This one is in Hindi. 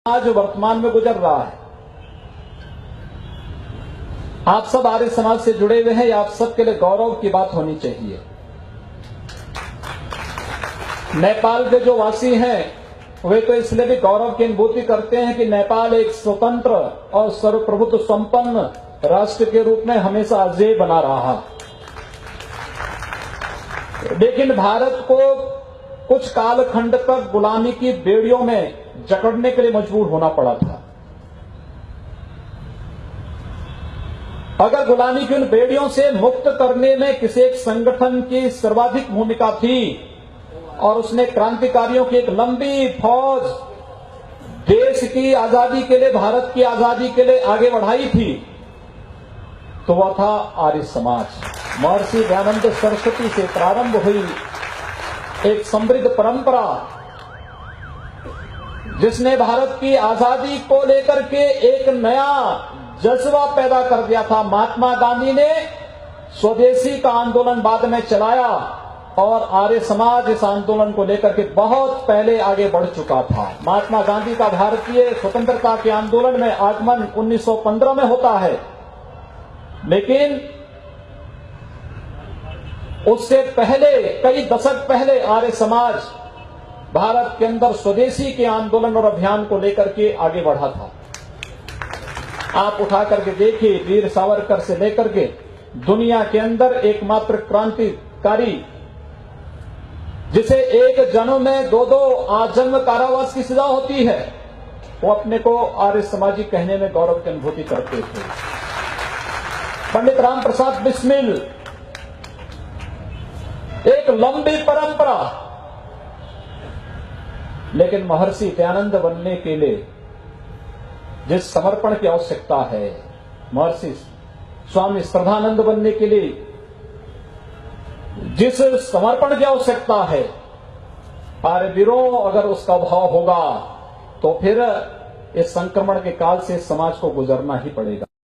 आज वर्तमान में गुजर रहा है। आप सब आर्य समाज से जुड़े हुए हैं, आप सबके लिए गौरव की बात होनी चाहिए। नेपाल के जो वासी हैं वे तो इसलिए भी गौरव की अनुभूति करते हैं कि नेपाल एक स्वतंत्र और सर्वप्रभुत्व संपन्न राष्ट्र के रूप में हमेशा अजेय बना रहा। लेकिन भारत को कुछ कालखंड तक गुलामी की बेड़ियों में जकड़ने के लिए मजबूर होना पड़ा था। अगर गुलामी की उन बेड़ियों से मुक्त करने में किसी एक संगठन की सर्वाधिक भूमिका थी और उसने क्रांतिकारियों की एक लंबी फौज देश की आजादी के लिए, भारत की आजादी के लिए आगे बढ़ाई थी, तो वह था आर्य समाज। महर्षि दयानंद सरस्वती से प्रारंभ हुई एक समृद्ध परंपरा जिसने भारत की आजादी को लेकर के एक नया जज्बा पैदा कर दिया था। महात्मा गांधी ने स्वदेशी का आंदोलन बाद में चलाया और आर्य समाज इस आंदोलन को लेकर के बहुत पहले आगे बढ़ चुका था। महात्मा गांधी का भारतीय स्वतंत्रता के आंदोलन में आगमन 1915 में होता है, लेकिन उससे पहले, कई दशक पहले आर्य समाज भारत के अंदर स्वदेशी के आंदोलन और अभियान को लेकर के आगे बढ़ा था। आप उठा करके देखिए, वीर सावरकर से लेकर के दुनिया के अंदर एकमात्र क्रांतिकारी जिसे एक जन्म में दो आजन्म कारावास की सजा होती है, वो अपने को आर्य समाजी कहने में गौरव की अनुभूति करते थे। पंडित राम प्रसाद बिस्मिल, एक लंबी परंपरा, लेकिन महर्षि दयानंद बनने के लिए जिस समर्पण की आवश्यकता है, महर्षि स्वामी श्रद्धानंद बनने के लिए जिस समर्पण की आवश्यकता है, आर्यवीरों अगर उसका भाव होगा तो फिर इस संक्रमण के काल से समाज को गुजरना ही पड़ेगा।